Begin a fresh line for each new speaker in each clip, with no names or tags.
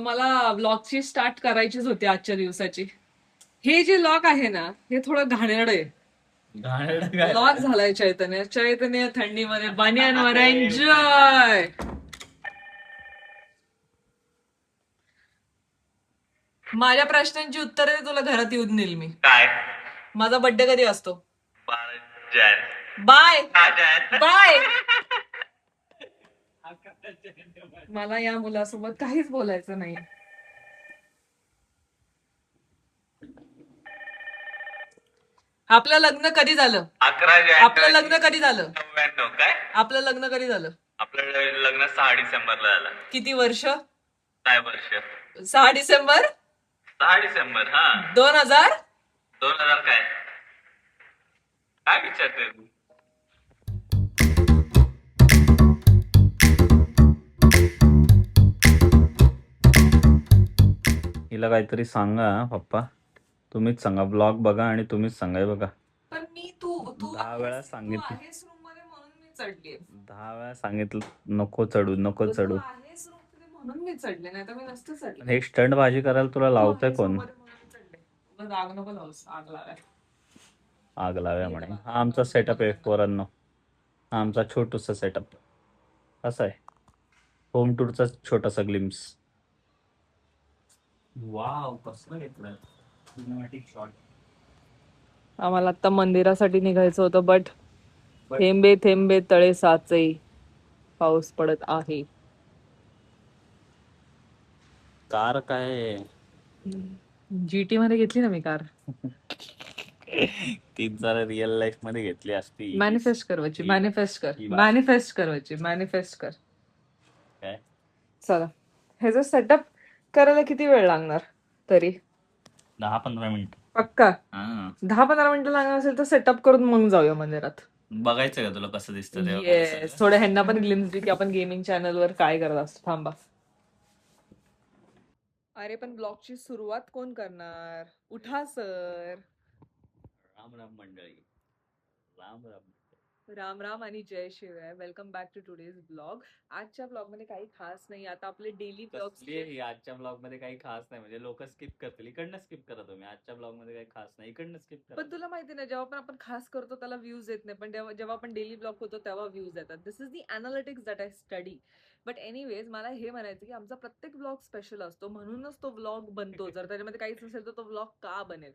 मला व्लॉगची स्टार्ट करायचीच होती आजच्या दिवसाची. हे जे लॉग आहे ना, हे थोडं घाणेरडं आहे. लॉग झालाय चैतन्य. चैतन्य थंडीमध्ये बनियानवर एन्जॉय. माझ्या प्रश्नांची उत्तरे तुला घरात येऊन देईल मी.
काय?
माझा बर्थडे कधी असतो?
12 जान.
बाय
जान.
बाय. मला या मुलासोबत काहीच बोलायचं नाही. आपलं लग्न कधी झालं?
11 जानेवारी.
आपलं लग्न कधी झालं?
99. काय?
आपलं लग्न कधी झालं?
आपलं लग्न 6 डिसेंबरला झालं.
किती वर्ष?
6 वर्ष.
6 डिसेंबर
6 डिसेंबर. हा
2000.
2000 काय? काय विचारतोय तू?
हिला काहीतरी सांगा पप्पा. तुम्हीच सांगा, ब्लॉग बघा आणि तुम्हीच सांगा. बघा
पण मी तू
10 वेळा सांगितलं.
आहेस रूम मध्ये म्हणून मी चढली.
10 वेळा सांगितलं नको चढू, नको चढू.
आहेस रूम मध्ये म्हणून मी चढले, नाही तर मी नसते चढले.
हे स्टंट भाजी करायला तुला लावतंय कोण?
आग नको लावूस, आग लावाय.
आग लाव्या म्हणे. हा आमचा सेटअप आहे पोरांनो. हा आमचा छोटूसा सेटअप कसा आहे, होम टूरचा छोटासा ग्लिम्स. वाव, कसलं घेतलं सिनेमॅटिक शॉट.
आम्हाला आता मंदिरासाठी निघायचं होतं, बट थेंबे थेंबे तळे साचे, पाऊस पडत आहे.
कार काय
जीटी मध्ये घेतली ना मी कार.
ती जरा रिअल लाईफ मध्ये घेतली असती.
मॅनिफेस्ट करवायची, मॅनिफेस्ट कर, मॅनिफेस्ट करवायची, मॅनिफेस्ट कर.
काय
चला, हे जर सेटअप करायला किती वेळ लागणार तरी?
10-15 मिनिट
पक्का?
हा
10-15 मिनिटं लागणार असेल तर सेटअप करून मग जाऊया मंदिरात.
बघायचं का तुला कसं दिसतं तेव्हा?
येस, थोडं ह्यांना पण ग्लिम्स दे की आपण गेमिंग चॅनलवर काय करत असतो. थांबा. अरे पण ब्लॉगची सुरुवात कोण करणार? उठा सर.
राम राम मंडळी, राम राम.
राम राम आणि जय Shivrai. Welcome back to today's blog. आजच्या ब्लॉग मध्ये काही खास नाही. आता आपले डेली ब्लॉग.
आजच्या ब्लॉग मध्ये काही खास नाही म्हणजे लोक स्किप करतील. इकडनं स्किप करा तुम्ही. आजच्या ब्लॉग मध्ये काही खास नाही, इकडनं स्किप करा.
पण तुला माहिती ना, जेव्हा पण आपण खास करतो त्याला व्ह्यूज येत नाही, पण जेव्हा आपण डेली ब्लॉग होतो तेव्हा व्ह्यूज येतात. This is the analytics that I study. But anyways, मला हे म्हणायचं की आमचा प्रत्येक ब्लॉग स्पेशल असतो, म्हणूनच तो ब्लॉग बनतो. जर त्याच्यामध्ये काहीच नसेल तर तो ब्लॉग का बनेल?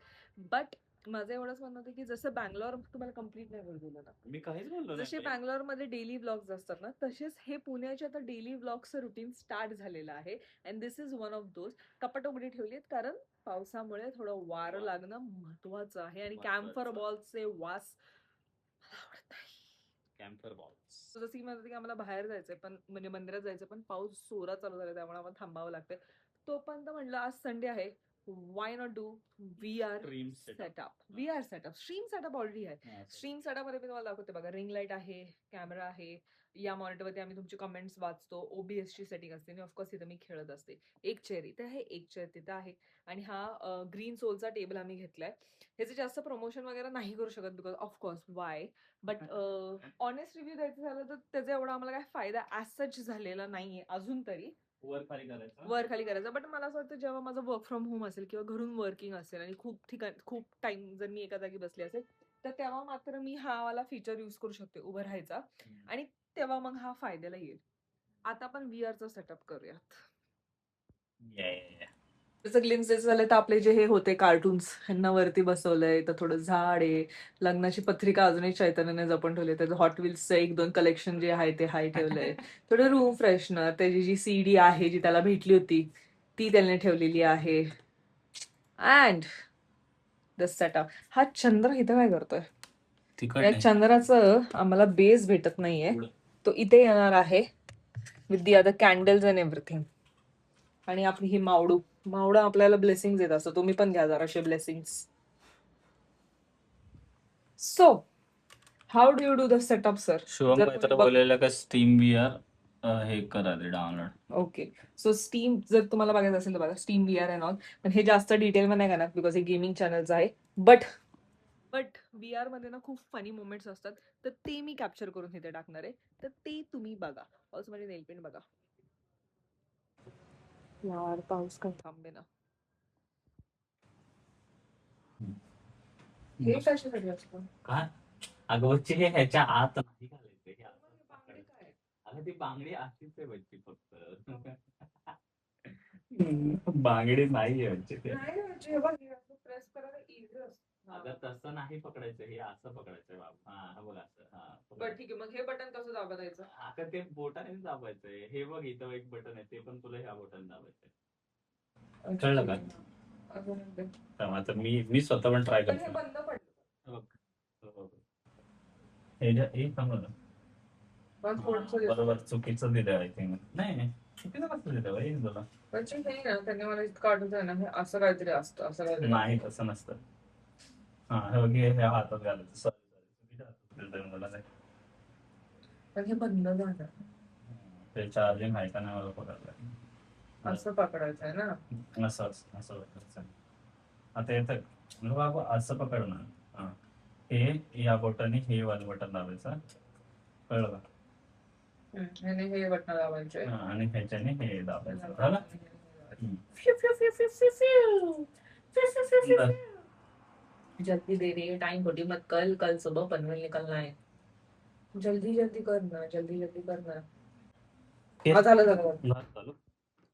बट माझं एवढंच म्हणणं होतं की जसं बँगलोर, तुम्हाला कम्प्लीट नाही बोलू दिलं ना
मी काहीच बोललो नाही.
जसे बँगलोरमध्ये डेली ब्लॉग्स असतात ना, तसेच हे पुण्याचे आता डेली ब्लॉग्सचं रुटीन स्टार्ट झालेलं आहे. And this is one of those. कपाट उघडी ठेवलीत कारण पावसामुळे थोडं वारं लागणं महत्वाचं आहे. आणि कॅम्फर बॉल्सचे वास मला आवडत नाही.
Camphor balls.
जसं की म्हणत की आम्हाला बाहेर जायचंय, पण म्हणजे मंदिरात जायचं, पण पाऊस जोरात चालू झाला, त्यामुळे आम्हाला थांबावं लागतंय. तोपर्यंत म्हटलं आज संडे आहे, why not do VR setup. VR setup, stream setup already आहे. स्ट्रीम सेटअप मध्ये मी तुम्हाला दाखवते बघा. रिंग लाईट आहे, कॅमेरा आहे. या मॉनिटरवरती आम्ही तुमचे कमेंट्स वाचतो. OBS ची सेटिंग असते आणि ऑफकोर्स इथं मी खेळत असते. एक चेअर इथे आहे, एक चेअर तिथं आहे. आणि हा ग्रीन सोलचा टेबल आम्ही घेतलाय. ह्याचं जास्त प्रमोशन वगैरे नाही करू शकत, because of course Y. But honest review द्यायचं झालं तर त्याचा एवढा आम्हाला काय फायदा ॲज सच झालेला नाहीये अजून तरी. वर खाली करायचं. बट मला असं वाटतं जेव्हा माझं वर्क फ्रॉम होम असेल किंवा घरून वर्किंग असेल आणि खूप टाइम जर मी एका जागी बसली असेल, तर तेव्हा मात्र मी हा वाला फीचर यूज करू शकते, उभं राहायचा. आणि तेव्हा मग हा फायद्याला येईल. आता आपण VRचा सेटअप करूयात. जसं ग्लिम्स झालं तर आपले जे हे होते कार्टून्स, ह्यांना वरती बसवलंय. तर थोडं झाड आहे. लग्नाची पत्रिका अजूनही चैतन्याने जपून ठेवली. त्याचं हॉट व्हील्सचं 1-2 कलेक्शन जे आहे ते हाय ठेवलंय. थोडं रूम फ्रेशनर, त्याची जी CD आहे जी त्याला भेटली होती ती त्याने ठेवलेली आहे. And the setup. हा चंद्र इथं काय करतोय? या चंद्राचं आम्हाला बेस भेटत नाहीये. तो इथे येणार आहे with the other candles and everything. आणि आपली ही मावडं आपल्याला ब्लेसिंग देत असतो. तुम्ही पण घ्या जराशे blessings. So how do you do the setup sir?
Shubham काहीतरी बोललेलं का स्टीम VR हे करा ते डाउनलोड.
ओके. सो स्टीम जर तुम्हाला बघायचं असेल तर बघा, स्टीम VR अँड ऑल. पण हे जास्त डिटेल मध्ये नाही करणार बिकॉज हे गेमिंग चॅनलचं आहे. बट VR मध्ये ना खूप फनी मोमेंट्स असतात, तर ते मी कॅप्चर करून इथे टाकणार आहे. तर ते तुम्ही बघा. ऑल्सो माझी नेल पेंट बघा. यार पाऊस काय थांबेना. हे कशासाठी असतं?
काय अगं बच्ची हे ह्याच्या आत नाही घालायचं हे असं
बांगडी
पकडायचं.
काय?
अगं ती बांगडी अशीच आहे बच्ची फक्त बांगडी नाहीये बच्ची ते.
नाही ना, म्हणजे हे बघ, हे असं प्रेस करायला इझी असतं.
अगं तसं नाही पकडायचं हे असं पकडायचं बाबा. हा बघ असं हा
बरं ठीक आहे, मग हे बटन कसं दाबायचं?
अगं ते बोटाने दाबायचंय. हे बघ इथं एक बटन आहे ते पण तुला ह्या बोटाने दाबायचंय. कळलं का?
अजून एकदा.
तेव्हा तर मी स्वतः पण ट्राय
पण हे
करतो.
बंद पडलं.
बघ. हो. हे थांबव ना.
पण
हा,
थोडंसं दिसतं.
बरोबर चुकीचं दिलं आय थिंक. नाही चुकीचं कसं दिलं बाई तुला?
म्हणजे हे ना, त्यांनी मला इतकं आठवतंय ना, हे असं काहीतरी असतं, असं काहीतरी.
नाही तसं नसतं. हा हे बघ हे ह्या हातात घालायचं. सॉरी चुकीच्या हातात दिलं मला नाही.
पण हे बंद झालं.
ते चार्जिंग आहे का नाही मला पकडलं.
असं पकडायचं आहे ना.
असं पकडायचं. आता येतं म्हणजे बाबा असं पकड ना. हा हे या बोटाने हे वालं बटन दाबायचं. कळलं का?
ह्याने हे बटन दाबायचे.
हा, आणि ह्याच्याने हे दाबायचं झालं.
Few, few, few, few, few, few. Few, few, few, few, few. जल्दी दे रे, टाइम खोटी मत कल सुबह पनवेल निकलना है. जल्दी जल्दी करना, जल्दी जल्दी करना. हा, झालं.
चालू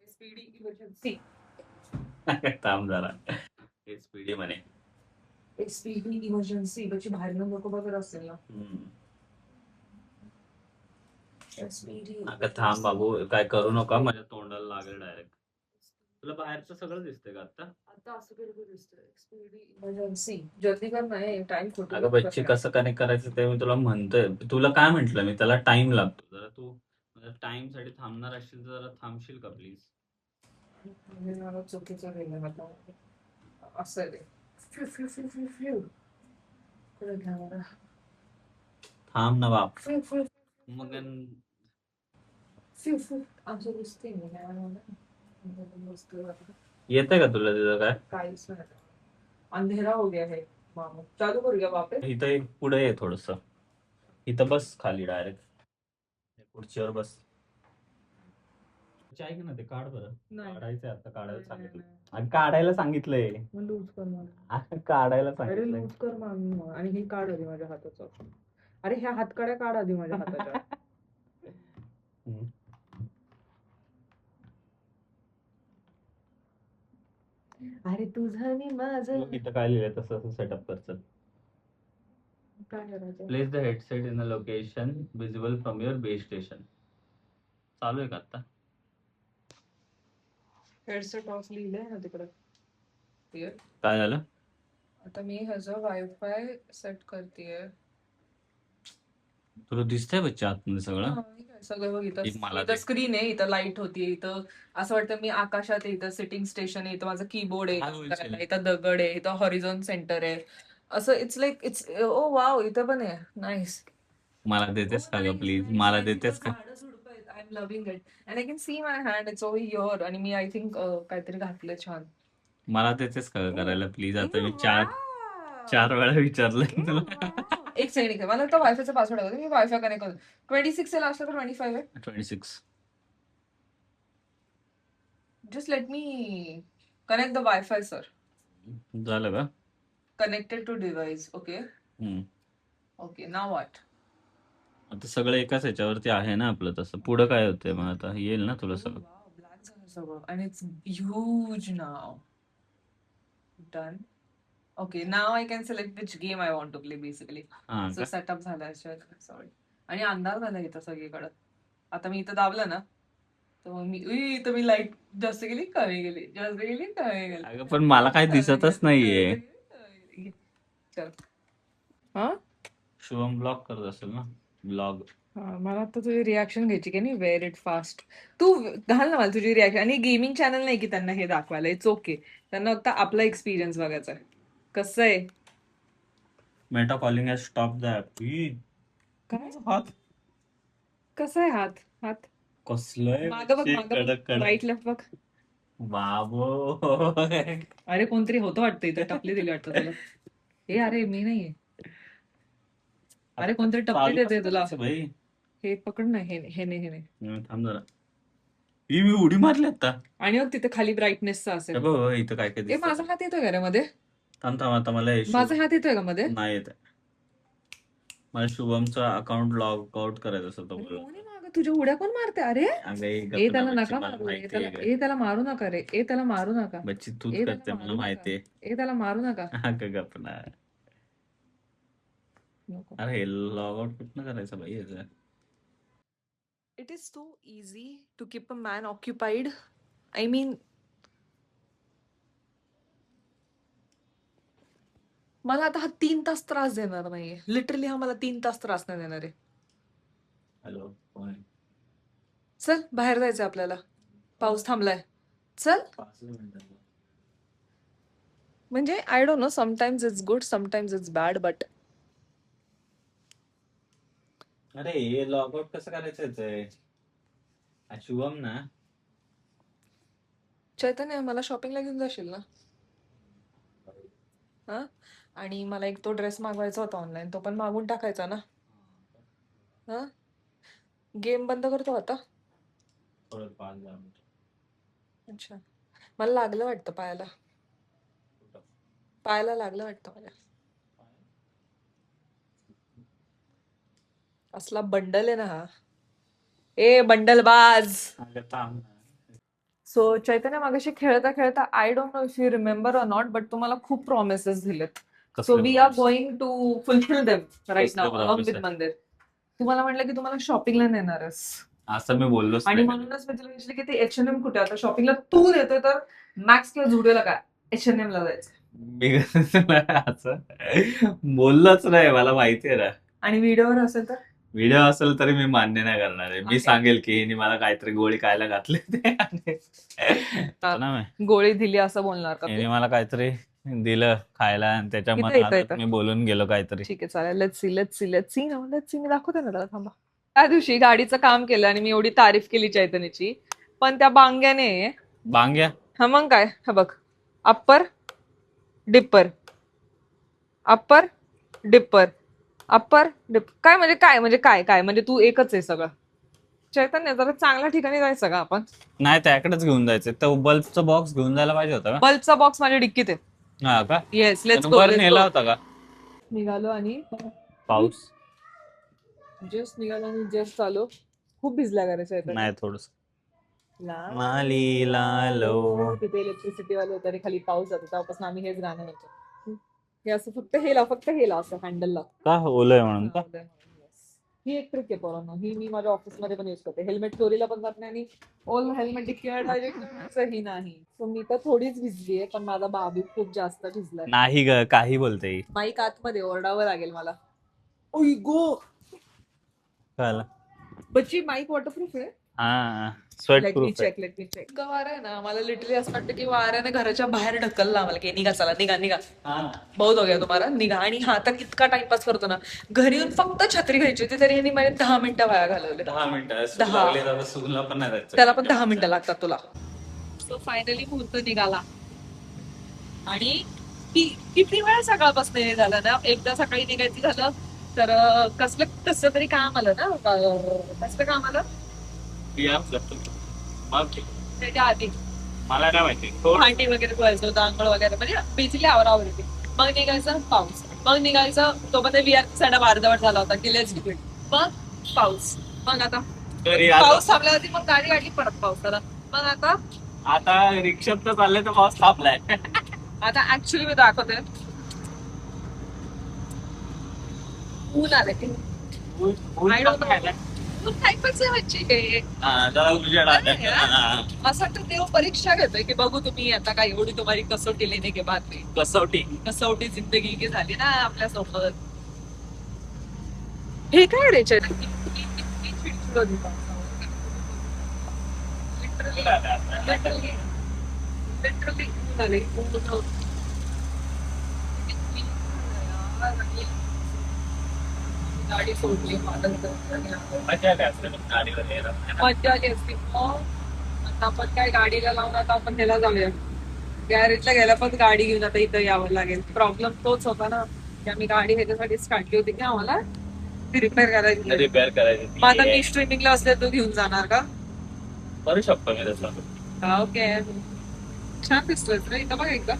स्पीडी इमर्जन्सी.
थांब जरा. हे स्पीडी म्हणे.
स्पीडी इमर्जन्सी म्हणजे बाहेर नको बघत असेल ना. स्पीडी.
अगं थांब बाबू काय करू नका माझ्या तोंडाला लागेल डायरेक्ट. तुला बाहेरचं सगळं दिसतंय का आता?
आता असं केलं दिसतंय. Speedy emergency. जल्दी करना है, टाइम खोटी
अगं बच्ची कसं कनेक्ट करायचं ते मी तुला म्हणतोय. तुला काय म्हंटल मी त्याला टाइम लागतो. जरा तू टाइम साठी थांबणार असशील तर जरा थांबशील का प्लीज?
मला चुकीचं केलं आता. असं आहे ते. Few few few few few. पुढे घ्या मला.
थांब ना बाप.
फ्यू फ्यू
मग
फ्यू फ्यू. असं दिसते मी काय मला.
येतंय का तुला तिथं काय?
काहीच नाही. अंधेरा हो गया है. मामा चालू करूया वापस.
इथं एक पुढे ये थोडस. इथं बस खाली डायरेक्ट. खुर्चीवर बस. आहे की ना ते काढ बरं. काढायचंय आता काढायला सांगितलं. आणि काढायला सांगितलंय.
लूज कर मला.
काढायला
अरे
सांगितलंय.
लूज कर मामी. आणि हे काढ आधी माझ्या हाताचं. अरे ह्या हातकड्या काढ आधी माझ्या हाताच्या. अरे तुझं आणि माझं.
इथं काय लिहिलंय तसं सेटअप कर.
काय करायचं?
Place the headset in a location visible from your base station. चालू आहे का आता?
हेडसेट ऑफ लिहिलंय ना तिकडे.
काय झालं?
आता मी ह्याचं वायफाय सेट करतेय.
तुला दिसतंय बच्चा आतमध्ये सगळं?
सगळं बघ
एक मला
इथं
दे.
स्क्रीन आहे, इथं लाईट होती, इथं असं वाटतं मी आकाशात आहे, इथं सिटिंग स्टेशन आहे, इथं माझं कीबोर्ड आहे
काय
काम
बोलशील?
करायला, इथं दगड आहे, इथं हॉरिझॉन सेंटर आहे. असं it's like it's oh wow. इथं पण आहे. नाईस.
मला देतेस का ग प्लीज? मला देतेस का?
I am loving it. And I can see my hand. It's over here. आणि मी आय थिंक काहीतरी घातलंय छान.
मला देतेस का ग करायला प्लीज? आता मी चार वेळा विचारलंय तुला.
एक सेकंड. मला तर वायफायचा पासवर्ड आहे. मी वायफाय कनेक्ट करतो. 26 आहे लास्ट का 25 आहे?
26.
Just let me connect the Wi-Fi, sir.
झालं का?
Connected to device. Okay. Okay. Now what?
आता सगळं एकाच ह्याच्यावरती आहे ना आपलं तसं. पुढं काय होतंय मग आता येईल ना तुला सगळं.
Wow, black झालं सगळं. And it's huge now. Done. Okay. Now I can select which game I want to play basically.
हा
So
का?
setup झालाय. Sorry. आणि अंधार झाला इथं सगळीकडं. आता मी इथं दाबलं ना, तर मी लाईट जास्त गेली कमी गेली, जास्त गेली कमी गेली.
अगं पण मला काय दिसतच नाहीये.
चल. हा
शुभम ब्लॉग करत असेल ना ब्लॉग.
मला आता तुझी रिॲक्शन घ्यायची की नाही. Wear it fast. तू घाल ना मला तुझी रिॲक्शन. आणि गेमिंग चॅनल नाही की त्यांना हे दाखवायला. It's okay. त्यांना फक्त आपला एक्सपिरियन्स बघायचा आहे. कसं आहे?
Meta calling has stop the app.
काय
हात
कसं आहे? हात
कसलंय
मागं बघ, मागं बघ, राईट लेफ्ट बघ.
बाबो.
अरे कोणतरी होतं वाटतं इथं. टपली दिली वाटतं तुला. हे अरे मी नाहीये. अरे कोणतरी टपली देते तुला.
भाई
हे पकड ना. हे नाही.
थांब जरा. ही मी उडी मारली आता.
आणि मग तिथे खाली ब्राईटनेसचा
हे
असेल.
बघ इथं काय काय
ए
दिसतं.
माझा हात येतोय का रे मध्ये?
थांब थांब आता मला
माझा हात येतोय का मध्ये?
नाही येत. मला शुभमचा अकाउंट लॉग आउट करायचं असं तो बोलला.
कोण आहे मागं? तुझ्या उड्या कोण मारते? अरे
अगं हे
ए
गप्प ना
त्याला
बच्ची,
नका
मला
मारू.
माहिती आहे गं.
त्याला मारू नका रे. त्याला मारू नका.
बच्ची तूच
त्याला
करते मला
मारू
माहिती
नका. त्याला मारू नका.
आहे. अगं गप्प ना.
नको.
अरे लॉग आउट कुठनं करायचं बाई याचं?
It is so easy to keep a man occupied. I mean, मला आता हा 3 तास त्रास देणार नाहीये. लिटरली हा मला 3 तास त्रास नाही देणार आहे.
हॅलो कोण आहे?
चल बाहेर जायचंय आपल्याला. पाऊस थांबलाय. चल.
5 मिनिटं.
म्हणजे I don't no, sometimes it's good, sometimes it's bad, but
अरे हे लॉग आउट कसं करायचं याचं? हा शुभम ना.
चैतन्य मला शॉपिंगला घेऊन जाशील ना? हा? आणि मला एक तो ड्रेस मागवायचा होता ऑनलाईन, तो पण मागून टाकायचा ना? हा? गेम बंद करतो आता?
थोडं 5-10 मिनिटं.
अच्छा. मला लागलं वाटतं पायाला. पायाला लागलं वाटतं माझ्या. असला बंडल आहे ना हा. ए बंडल बाज.
अगं थांब ना.
सो चैतन्य मागाशी खेळता खेळता, I don't know if you remember or not, but तुम्हाला खूप प्रॉमिसेस दिलेत. So we are going to fulfil them right
कसले
नाव अलॉंग
promises?
विथ मंदिर. तुम्हाला म्हटलं की तुम्हाला शॉपिंगला नेणारच,
असं मी बोललोच
आणि
नाही.
म्हणूनच मी तुला विचारलं की ते H&M कुठे आता शॉपिंगला तू नेतोय, तर मॅक्स किंवा झुडिओला काय H&M ला जायचं.
मी असं बोललोच नाही, मला माहिती आहे ना.
आणि व्हिडिओवर असेल तर
व्हिडिओ असेल तरी मी मान्य नाही करणार आहे. मी
आहे.
सांगेल की हिने मला काहीतरी गोळी खायला घातले ते ना मी.
गोळी दिली असं बोलणार का
हिने
तू?
मला काहीतरी दिलं खायला आणि त्याच्या
इथं,
मनात
इथं.
मी बोलून गेलो काहीतरी.
ठीक आहे चालेल. लेट्स सी ना, मी दाखवते ना त्याला, थांबा. त्या दिवशी गाडीचं काम केलं आणि मी एवढी तारीफ केली चैतन्यची, पण त्या बांग्याने
बांग्या
हा मग काय, हा बघ, upper dipper, upper dipper, upper dip, काय म्हणजे तू एकच आहे सगळं. चैतन्य जरा चांगल्या ठिकाणी जायचं का आपण?
नाही त्याकडेच घेऊन जायचं. तो बल्बचा बॉक्स घेऊन जायला पाहिजे होता का?
बल्बचा बॉक्स माझ्या डिक्कीत आहे.
हा का?
येस, लेट्स
त्यानं वर नेला होता का?
निघालो आणि
पाऊस
जस्ट निघालो आणि जस्ट चालू. खूप भिजला करायचं आहे
नाही थोडस. माली लालो.
तिथे इलेक्ट्रिसिटी वाले होते आणि खाली पाऊस जातो, तेव्हापासून आम्ही हेच गाणं म्हणतो. हे असं फक्त हे लाव असं हँडलला.
का ओलय म्हणून का?
ही एक ट्रिक आहे पोरांनो, ही मी माझ्या ऑफिसमध्ये पण यूज करते. हेल्मेट चोरीला पण जात नाही आणि ओल हेल्मेट डिक्कीवर डायरेक्ट ही नाही. सो मी तर थोडीच भिजली आहे, पण माझा बाबू खूप जास्त भिजलाय.
नाही ग, काही बोलते ही.
माईक आतमध्ये ओरडावं लागेल मला. ओय गो
कळलं?
बच्ची माईक वॉटरप्रूफ आहे.
हा स्वेट
लेट मी
प्रूफ आहे.
चेक. इतकं वारं आहे ना, मला लिटरली असं वाटतं की वाऱ्याने घराच्या बाहेर ढकलला आम्हाला, की निघा चला, निघा बहुत हो गया तुम्हाला, निघा. आणि हा तर इतका टाइमपास करतो ना, घरी येऊन फक्त छत्री घ्यायची होती तरी यांनी माझे 10 मिनिटं वाया घालवले.
10 मिनिटं
10.
सुनला पण नाही जायचं.
त्याला पण 10 मिनिटं लागतात तुला. सो फायनली मुहूर्त निघाला आणि किती वेळा सकाळपासून हे झालं ना, एकदा सकाळी निघायचं झालं तर कसं तरी काम आलं ना. कसलं काम आलं त्याच्या आधी
मला काय माहिती.
भांडी वगैरे धुवायचं होतं, आंघोळ वगैरे, म्हणजे बेसिकली आवरावर होती. मग निघायचं पाऊस, मग निघायचं तोपर्यंत VR सेटअप अर्धवट झाला होता की लेट्स डू इट. मग पाऊस, मग आता पाऊस थांबल्यावरती मग गाडी काढली परत पावसाला. मग
आता रिक्षात तर चाललंय तर पाऊस थांबलाय.
आता ऍक्च्युली मी दाखवते, ऊन आले की असं वाटतं देव परीक्षा घेतोय की बघू तुम्ही आता काय एवढी तुम्हाला कसोटी लेने के बाद में. कसोटी जिंदगी की झाली ना आपल्या सोबत. हे काय रे गाडी सोडली, मजा आली असती. आता आपण काय गाडीला लावून आता आपण ह्याला जाऊया गॅरेजला गेला, पण गाडी घेऊन आता इथं यावं लागेल. प्रॉब्लेम तोच होता ना की आम्ही गाडी ह्याच्यासाठीच काढली होती की आम्हाला ती रिपेअर करायची.
करायची.
मग आता मी स्ट्रीमिंगला असले तो घेऊन जाणार का?
करू शकतो मी तसं.
ओके, छान दिसतोय रे. इथं बघ एकदा.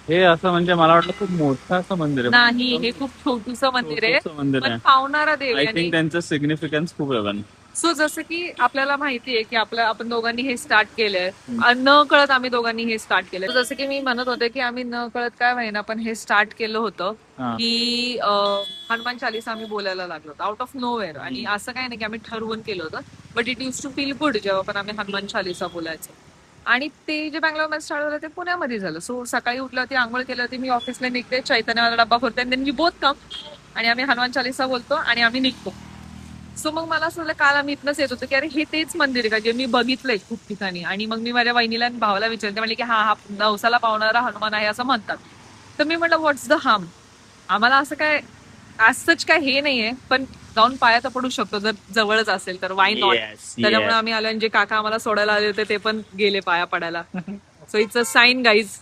हे असं म्हणजे मला वाटलं खूप मोठं असं मंदिर आहे.
नाही, हे खूप छोटूस मंदिर आहे,
छोटंसं मंदिर
पण
आहे.
पावणारा देव
आय
आहे.
थिंक त्यांचं सिग्निफिकन्स खूप आहे पण.
सो जसं की आपल्याला माहितीये की आपण दोघांनी हे स्टार्ट केलंय, न कळत आम्ही दोघांनी हे स्टार्ट केलंय. So जसं की मी म्हणत होते की आम्ही न कळत काय माहिना पण हे स्टार्ट केलं होतं
हा.
की हनुमान चालीसा आम्ही बोलायला लागलो होतो आउट ऑफ नोवेअर. आणि असं काही नाही की आम्ही ठरवून केलं होतं, but it use to feel good जेव्हा पण आम्ही हनुमान चालीसा बोलायचो. आणि ते जे बँगलोरमध्ये स्टार्ट झालं ते पुण्यामध्ये झालं. सो सकाळी उठल्यावरती आंघोळ केली होती, मी ऑफिसला निघते, चैतन्याला डब्बा भरते, आणि बोथ कम आणि आम्ही हनुमान चालीसा बोलतो आणि आम्ही निघतो. सो मग मला असं झालं, काल आम्ही इथनंच येत होतो की अरे हे तेच मंदिर आहे का जे मी बघितलंय खूप ठिकाणी. आणि मग मी माझ्या वहिनीला आणि भावाला विचारते, म्हणजे की हा नवसाला पावणारा हनुमान आहे असं म्हणतात. तर मी म्हटलं व्हॉट्स द हार्म. आम्हाला असं काय सच काय हे नाहीये, पण जाऊन पाया तर पडू शकतो जर जवळच असेल तर, वाय नॉट.
Yes,
त्याच्यामुळे
yes.
आम्ही आलो आणि जे काका आम्हाला सोडायला आले होते ते पण गेले पाया पडायला. So it's a sign guys.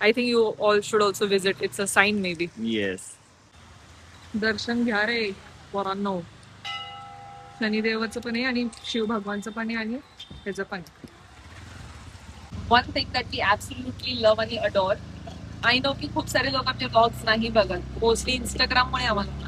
I think you all should also visit. It's a sign maybe.
Yes.
दर्शन घ्या रे पोरांनो. शनिदेवाचं पण आहे आणि शिव भगवानचं पण आहे आणि त्याचं पण. One thing that we absolutely love आणि अडोर. आय नो की खूप सारे लोक आमचे ब्लॉग्स नाही बघत, मोस्टली इंस्टाग्राममुळे आम्हाला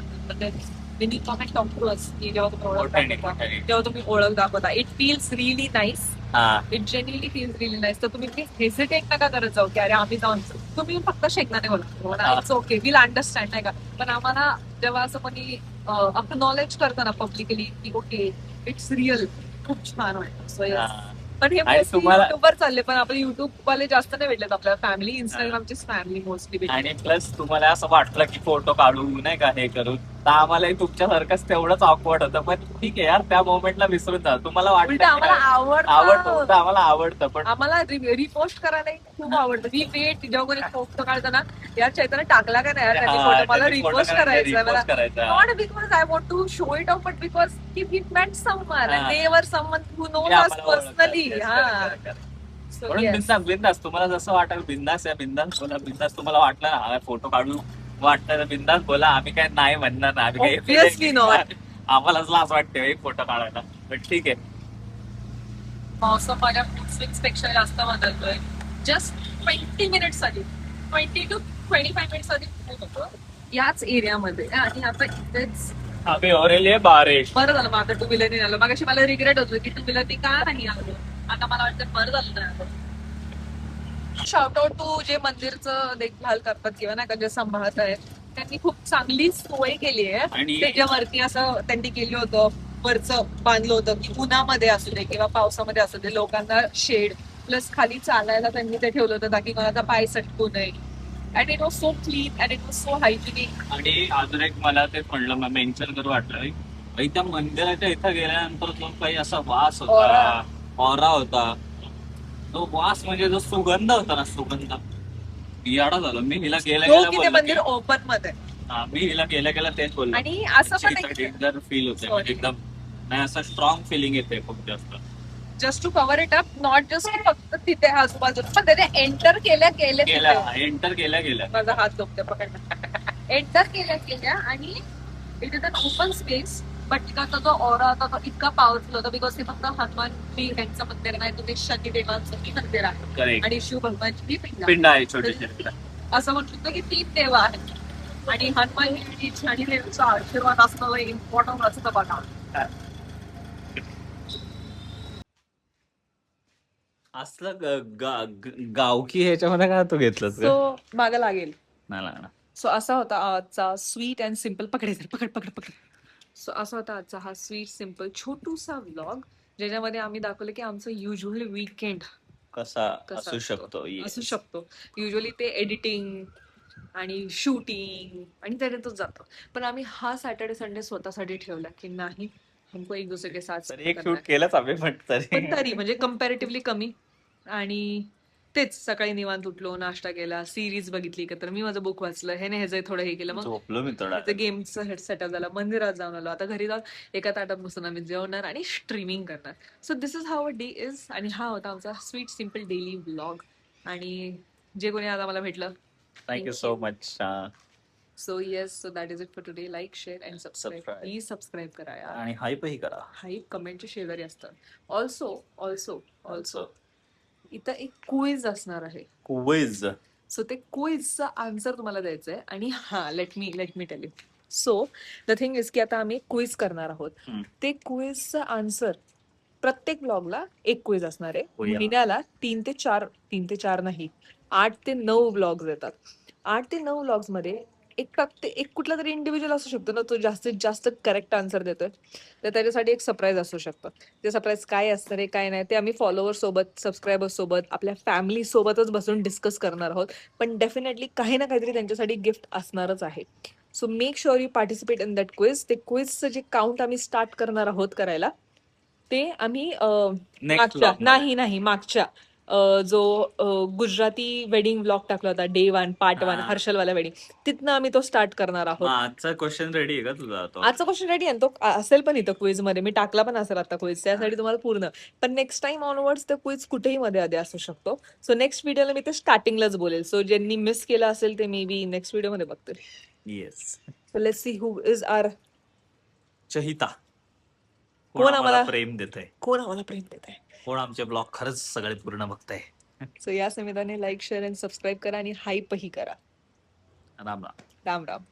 कमेंट टॉक टू अस की जेव्हा तुम्ही ओळख दाखवता, जेव्हा तुम्ही ओळख दाखवता, इट फील्स रिअली नाईस.
हा.
It genuinely feels really nice. तर तुम्ही प्लीज हेसिटेट नका करत जाऊ की अरे आम्ही जाऊन, तुम्ही फक्त शेकनाने बोला, इट्स ओके, विल अंडरस्टँड, नाही का. पण आम्हाला जेव्हा असं कोणी अक्नॉलेज करतं ना पब्लिकली की ओके इट्स रिअल, खूप छान वाटतं. सो
हा.
पण हे
आणि
मोस्टली
तुम्हाला-
युट्यूबवर चालले, पण आपण युट्यूब वाले जास्त नाही भेटलेत आपल्याला. फॅमिली इंस्टाग्रामचीच फॅमिली मोस्टली भेटली.
आणि प्लस तुम्हाला असं वाटलं की फोटो काढू नाही का हे करू, तर आम्हालाही तुमच्यासारखंच तेवढंच ऑकवर्ड होतं. पण ठीक आहे यार, त्या मोमेंटला विसरून जा. तुम्हाला
उलट
वाटतं
आम्हाला
आवडतं, उलट आम्हाला आवडतं. पण
आम्हाला रिपोस्ट करायला खूप आवडतं. वी वेट जेव्हा कोणी फोटो काढतो ना, यार चैतन्य टाकला का नाही यार त्याची
हा,
फोटो, मला
त्यांनी photo
रिपोस्ट करायचा मला.
repost करायचा.
Not because I want to show it off, but because it meant someone and they were someone who knows
ते
अस
आम्हाला ओळखतात.
पर्सनली.
Yes,
हा.
correct, correct.
So,
म्हणून
yes.
बिंदास बिंदास तुम्हाला जसं वाटेल बिंदास या बिंदास बोला. बिंदास तुम्हाला वाटलं ना हा फोटो काढू वाटतं तर बिंदास बोला. आम्ही काय नाही म्हणणार ना. आम्ही
Obviously not.
आम्हालाच लाज वाटते फोटो काढायला. पण ठीक आहे.
पावसा माझ्या फूड स्विंग्स पेक्षा जास्त बदलतोय. जस्ट 20 मिनिट्स आधी, 20 to 25 मिनिट्स आधी होतो याच एरियामध्ये, आणि आता इथेच.
अभी हो रही है बारिश.
बरं झालं मग आता टू व्हीलर नाही आलो. मगाशी मला रिग्रेट होतो की टू व्हीलर का नाही आलो. आता मला वाटतं बरं झालं नाही आलो. शाउट आउट टू जे मंदिरचं देखभाल करतात किंवा नाही का जे सांभाळत आहेत, त्यांनी खूप चांगली सोय केली आहे.
आणि
त्याच्यावरती असं त्यांनी केलं होतं, वरचं बांधलं होतं की उन्हामध्ये असू दे किंवा पावसामध्ये असू दे लोकांना शेड, प्लस खाली चालायला त्यांनी ते ठेवलं होतं ताकी कोणाचा पाय सटकू नये. And it was so clean and it was so hygienic.
आणि अजून एक मला ते म्हणलं मेन्शन करू वाटलं, भाई त्या मंदिराच्या इथं गेल्यानंतर जो काही असा वास होता, ऑरा होता, तो वास म्हणजे जो सुगंध होता ना, सुगंध याडा झालं. मी हिला गेल्या
हो की ते
गेल्या
मंदिर ओपन मध्ये.
मी हिला गेल्या गेल्या तेच बोललो.
आणि असं पण
डेंजर फील होते, म्हणजे एकदम नाही असं स्ट्रॉंग फिलिंग येते खूप जास्त.
Just to cover it up, not just फक्त तिथे आजूबाजूला, पण त्याने एंटर केल्या
एंटर केल्या गेल्या
माझा हात दुखते पकडला. एंटर केल्या आणि it is an open space, but तिकडचा जो ऑरा होता तो इतका पॉवरफुल होता बिकॉज ते फक्त हनुमानजी यांचं मंदिर नाही, तो ते शनिदेवांचं मंदिर आहे.
करेक्ट.
आणि शिव भगवानची
पिंड आहे छोटे.
असं म्हणू शकतो की 3 देव आहेत. आणि हनुमानजी आणि शनिदेवाचा आशीर्वाद असणं इम्पॉर्टंट असतं बघा.
असलं गावकी ह्याच्यामध्ये काय तू घेतलं
सो मागं लागेल.
नाही लागणार.
सो असा होता आजचा स्वीट अँड सिम्पल, पकड. सो असा होता आजचा हा स्वीट सिम्पल छोटूसा व्लॉग, ज्याच्यामध्ये आम्ही दाखवलं की आमचं युजली वीकेंड
कसा असू शकतो.
युजली ते एडिटिंग आणि शूटिंग आणि त्याच्यातच जातं. पण आम्ही हा सॅटर्डे संडे स्वतःसाठी ठेवला की नाही, हमको एक दुसरे के साथ
एक शूट केलंच आम्ही,
पण तरी म्हणजे कम्पॅरेटिव्हली कमी. आणि तेच सकाळी निवांत उठलो, नाश्ता केला, सिरीज बघितली का, तर मी माझं बुक वाचलं, ह्याचं थोडं हे केलं, मग
झोपलो मी थोडा.
गेमचं सेटअप झाला, मंदिरात जाऊन आलो, आता घरी जाऊन एका ताटात बसून आम्ही जेवणार आणि स्ट्रीमिंग करणार. So this is how a day is. आणि हा होता आमचा स्वीट सिम्पल डेली व्लॉग. आणि जे कोणी आज आम्हाला भेटलं,
thank you so much.
So yes, so that is it for today. Like, share and subscribe.
Subscribe.
Please subscribe करा यार.
आणि हाईपही करा.
हाई कमेंटचे शेजारी असतात. ऑल्सो इथं एक क्विज असणार आहे.
क्विज.
सो ते क्विजचा आन्सर तुम्हाला द्यायचा आहे. आणि let me tell you. So the thing is की आता आम्ही क्विज करणार आहोत.
हम्म.
ते क्विजचा आन्सर प्रत्येक ब्लॉगला एक क्विज असणार आहे.
हो या.
महिन्याला 3 ते 4 नाही, 8 ते 9 ब्लॉग्स येतात. 8 ते 9 ब्लॉग्स मध्ये एक कुठला तरी इंडिव्हिज्युअल असू शकतो ना, तो जास्तीत जास्त करेक्ट आन्सर देतोय, तर त्याच्यासाठी एक सरप्राईज असू शकतं. ते सरप्राईज काय असणार आहे काय नाही ते आम्ही फॉलोअर्स सोबत, सबस्क्रायबर्स सोबत, आपल्या फॅमिली सोबतच बसून डिस्कस करणार आहोत. पण डेफिनेटली काही ना काहीतरी त्यांच्यासाठी गिफ्ट असणारच आहे. So make sure you participate in that quiz. ते क्विजचं जे काउंट आम्ही स्टार्ट करणार आहोत करायला, ते आम्ही मागच्या जो गुजराती वेडिंग व्लॉग टाकला होता, डे 1 पार्ट 1 हर्षलवाला वेडिंग, तिथनं आम्ही तो स्टार्ट करणार आहोत.
आजचा क्वेश्चन रेडी आहे का तुझा?
आजचा क्वेश्चन रेडी आहे, तो असेल पण इथं क्विज मध्ये, मी टाकला पण असेल आता क्विज, त्यासाठी तुम्हाला पूर्ण. पण नेक्स्ट टाइम ऑनवर्ड्स तो क्विज कुठेही मध्ये आधी असू शकतो. सो नेक्स्ट व्हिडिओला मी ते स्टार्टिंगलाच बोलेल. सो ज्यांनी मिस केलं असेल ते मे बी नेक्स्ट व्हिडिओ मध्ये बघतील.
Yes.
So let's see who is our
चहिता.
कोण आम्हाला
प्रेम देत आहे,
कोण आम्हाला प्रेम देत आहे,
कोण आमचे ब्लॉग खरंच सगळे पूर्ण बघताय.
सो या निमित्ताने लाईक, शेअर आणि सबस्क्राईब करा आणि हाईपही करा.
राम राम.
राम राम.